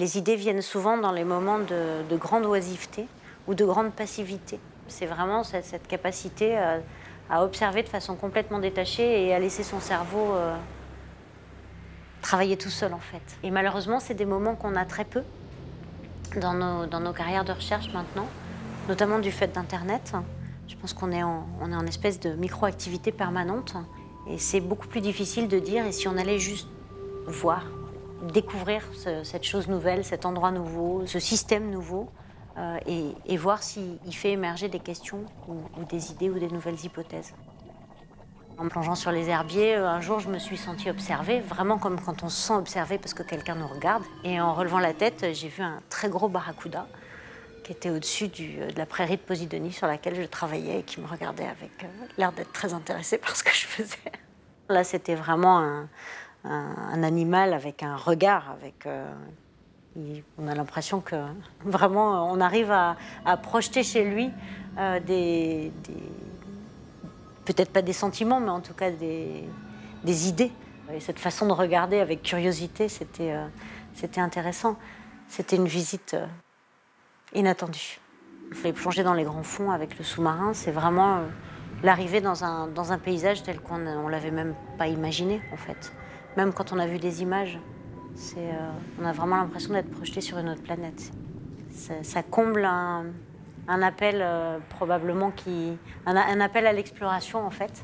Les idées viennent souvent dans les moments de grande oisiveté ou de grande passivité. C'est vraiment cette capacité à observer de façon complètement détachée et à laisser son cerveau travailler tout seul en fait. Et malheureusement, c'est des moments qu'on a très peu dans nos carrières de recherche maintenant, notamment du fait d'Internet. Je pense qu'on est en espèce de micro-activité permanente et c'est beaucoup plus difficile de dire et si on allait juste voir, découvrir cette chose nouvelle, cet endroit nouveau, ce système nouveau et voir s'il fait émerger des questions ou des idées ou des nouvelles hypothèses. En me plongeant sur les herbiers, un jour, je me suis sentie observée, vraiment comme quand on se sent observé parce que quelqu'un nous regarde. Et en relevant la tête, j'ai vu un très gros barracuda qui était au-dessus de la prairie de Posidonie sur laquelle je travaillais et qui me regardait avec l'air d'être très intéressé par ce que je faisais. Là, c'était vraiment un animal avec un regard, on a l'impression que vraiment on arrive à projeter chez lui peut-être pas des sentiments, mais en tout cas des idées. Et cette façon de regarder avec curiosité, c'était intéressant. C'était une visite inattendue. Les plonger dans les grands fonds avec le sous-marin, c'est vraiment l'arrivée dans un paysage tel qu'on ne l'avait même pas imaginé, en fait. Même quand on a vu des images, on a vraiment l'impression d'être projeté sur une autre planète. Ça comble un appel probablement un appel à l'exploration en fait,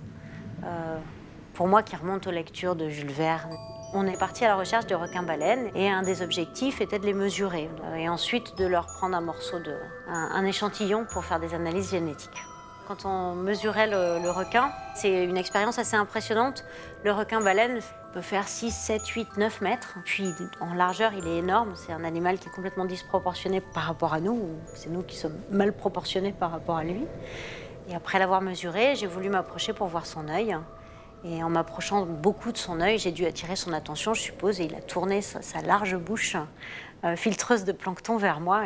pour moi qui remonte aux lectures de Jules Verne. On est parti à la recherche de requins-baleines et un des objectifs était de les mesurer et ensuite de leur prendre un morceau un échantillon pour faire des analyses génétiques. Quand on mesurait le requin, c'est une expérience assez impressionnante. Le requin-baleine peut faire 6, 7, 8, 9 mètres. Puis en largeur, il est énorme. C'est un animal qui est complètement disproportionné par rapport à nous. C'est nous qui sommes mal proportionnés par rapport à lui. Et après l'avoir mesuré, j'ai voulu m'approcher pour voir son œil. Et en m'approchant beaucoup de son œil, j'ai dû attirer son attention, je suppose, et il a tourné sa large bouche filtreuse de plancton vers moi.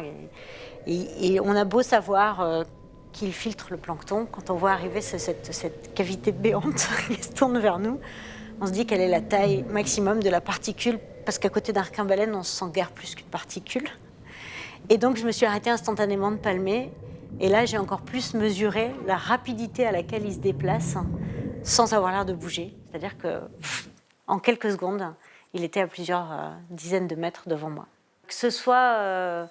Et on a beau savoir qu'il filtre le plancton, quand on voit arriver cette cavité béante qui se tourne vers nous, on se dit quelle est la taille maximum de la particule, parce qu'à côté d'un requin-baleine, on se sent guère plus qu'une particule. Et donc je me suis arrêtée instantanément de palmer, et là j'ai encore plus mesuré la rapidité à laquelle il se déplace, sans avoir l'air de bouger. C'est-à-dire qu'en quelques secondes, il était à plusieurs dizaines de mètres devant moi. Que ce soit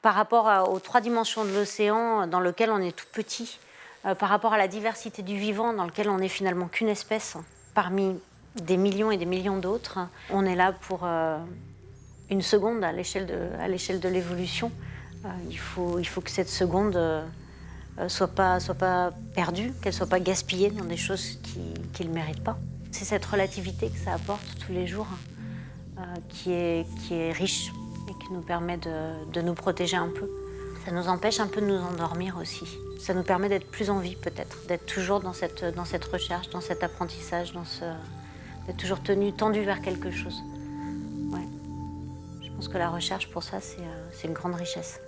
par rapport aux 3 dimensions de l'océan dans lequel on est tout petit, par rapport à la diversité du vivant dans lequel on n'est finalement qu'une espèce parmi des millions et des millions d'autres, on est là pour une seconde à l'échelle de l'évolution. Il faut que cette seconde soit pas perdue, qu'elle soit pas gaspillée dans des choses qui le méritent pas. C'est cette relativité que ça apporte tous les jours qui est riche et qui nous permet de nous protéger un peu. Ça nous empêche un peu de nous endormir aussi. Ça nous permet d'être plus en vie peut-être, d'être toujours dans cette recherche, dans cet apprentissage, d'être toujours tendu vers quelque chose. Ouais. Je pense que la recherche pour ça, c'est une grande richesse.